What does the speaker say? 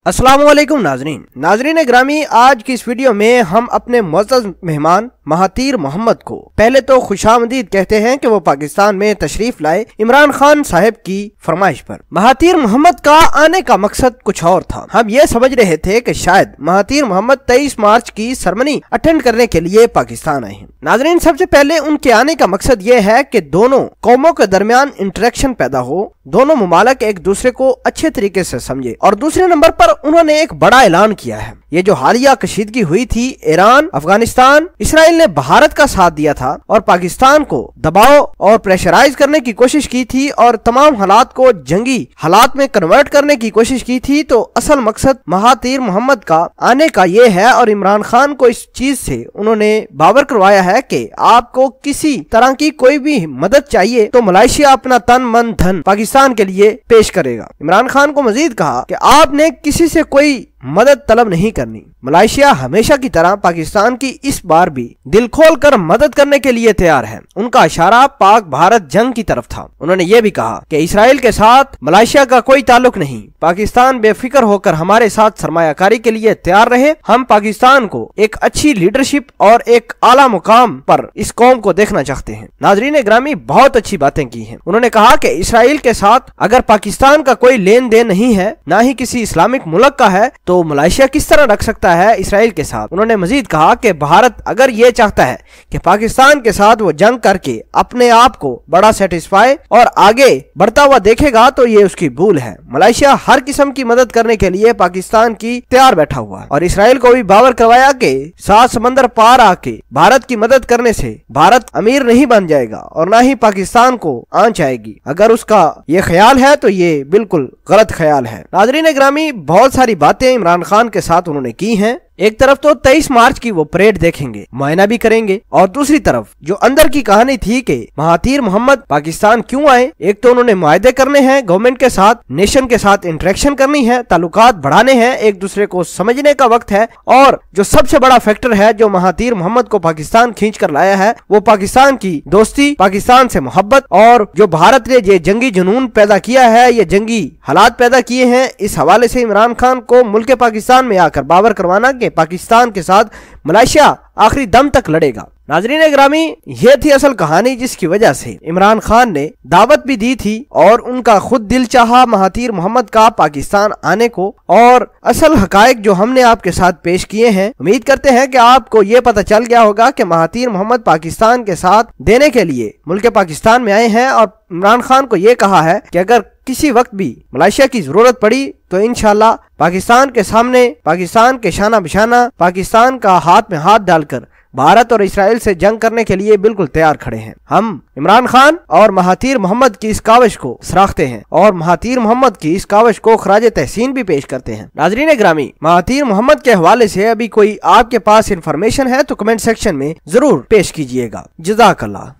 अस्सलामुअलैकुम नाजरीन ग्रामी, आज की इस वीडियो में हम अपने मुअज़्ज़ज़ मेहमान महातीर मोहम्मद को पहले तो खुशामदीद कहते हैं कि वो पाकिस्तान में तशरीफ लाए इमरान खान साहब की फरमाइश पर। महातीर मोहम्मद का आने का मकसद कुछ और था। हम ये समझ रहे थे कि शायद महातीर मोहम्मद 23 मार्च की सेरेमनी अटेंड करने के लिए पाकिस्तान आए हैं। नाजरीन, सबसे पहले उनके आने का मकसद ये है कि दोनों कौमों के दरमियान इंटरेक्शन पैदा हो, दोनों मुमालिक एक दूसरे को अच्छे तरीके से समझे। और दूसरे नंबर पर उन्होंने एक बड़ा ऐलान किया है। ये जो हालिया कशीदगी हुई थी, ईरान, अफगानिस्तान, इसराइल ने भारत का साथ दिया था और पाकिस्तान को दबाव और प्रेशराइज करने की कोशिश की थी और तमाम हालात को जंगी हालात में कन्वर्ट करने की कोशिश की थी। तो असल मकसद महातीर मोहम्मद का आने का ये है और इमरान खान को इस चीज से उन्होंने बावर करवाया है कि आपको किसी तरह की कोई भी मदद चाहिए तो मलेशिया अपना तन मन धन पाकिस्तान के लिए पेश करेगा। इमरान खान को मजीद कहा कि आपने किसी से कोई मदद तलब नहीं करनी। मलेशिया हमेशा की तरह पाकिस्तान की इस बार भी दिल खोल कर मदद करने के लिए तैयार है। उनका इशारा पाक भारत जंग की तरफ था। उन्होंने ये भी कहा कि इसराइल के साथ मलेशिया का कोई ताल्लुक नहीं, पाकिस्तान बेफिक्र होकर हमारे साथ सरमायाकारी के लिए तैयार रहे। हम पाकिस्तान को एक अच्छी लीडरशिप और एक आला मुकाम पर इस कौम को देखना चाहते हैं। नाजरीन ग्रामी, बहुत अच्छी बातें की हैं। उन्होंने कहा कि इसराइल के साथ अगर पाकिस्तान का कोई लेन देन नहीं है, ना ही किसी इस्लामिक मुल्क का है, तो मलेशिया किस तरह रख सकता है इसराइल के साथ। उन्होंने मजीद कहा कि भारत अगर ये चाहता है कि पाकिस्तान के साथ वो जंग करके अपने आप को बड़ा सेटिस्फाई और आगे बढ़ता हुआ देखेगा तो ये उसकी भूल है। मलेशिया हर किस्म की मदद करने के लिए पाकिस्तान की तैयार बैठा हुआ है और इसराइल को भी बावर करवाया कि 7 समंदर पार आके भारत की मदद करने से भारत अमीर नहीं बन जाएगा और ना ही पाकिस्तान को आंच आएगी। अगर उसका ये ख्याल है तो ये बिल्कुल गलत ख्याल है। नाज़रीन ग्रामी, बहुत सारी बातें इमरान खान के साथ उन्होंने की हैं। एक तरफ तो 23 मार्च की वो परेड देखेंगे, मुआयना भी करेंगे, और दूसरी तरफ जो अंदर की कहानी थी कि महातीर मोहम्मद पाकिस्तान क्यों आए, एक तो उन्होंने मुआहदे करने हैं गवर्नमेंट के साथ, नेशन के साथ इंटरेक्शन करनी है, ताल्लुकात बढ़ाने हैं, एक दूसरे को समझने का वक्त है। और जो सबसे बड़ा फैक्टर है जो महातीर मोहम्मद को पाकिस्तान खींच कर लाया है, वो पाकिस्तान की दोस्ती, पाकिस्तान से मोहब्बत, और जो भारत ने ये जंगी जुनून पैदा किया है, ये जंगी हालात पैदा किए हैं, इस हवाले से इमरान खान को मुल्क पाकिस्तान में आकर बावर करवाना कि पाकिस्तान के साथ मलेशिया आखिरी दम तक लड़ेगा। नाजरीन ग्रामी, ये थी असल कहानी जिसकी वजह से इमरान खान ने दावत भी दी थी और उनका खुद दिल चाहा महातीर मोहम्मद का पाकिस्तान आने को। और असल हकायक जो हमने आपके साथ पेश किए हैं, उम्मीद करते हैं कि आपको ये पता चल गया होगा कि महातीर मोहम्मद पाकिस्तान के साथ देने के लिए मुल्क पाकिस्तान में आए हैं और इमरान खान को ये कहा है कि अगर किसी वक्त भी मलेशिया की जरूरत पड़ी तो इंशाल्लाह पाकिस्तान के सामने, पाकिस्तान के शाना बिशाना, पाकिस्तान का हाथ में हाथ डालकर भारत और इसराइल से जंग करने के लिए बिल्कुल तैयार खड़े हैं। हम इमरान खान और महातीर मोहम्मद की इस काविश को सराहते हैं और महातीर मोहम्मद की इस काविश को खराज तहसीन भी पेश करते हैं। नाजरीन ग्रामी, महातीर मोहम्मद के हवाले से अभी कोई आपके पास इंफॉर्मेशन है तो कमेंट सेक्शन में जरूर पेश कीजिएगा। जज़ाकल्लाह।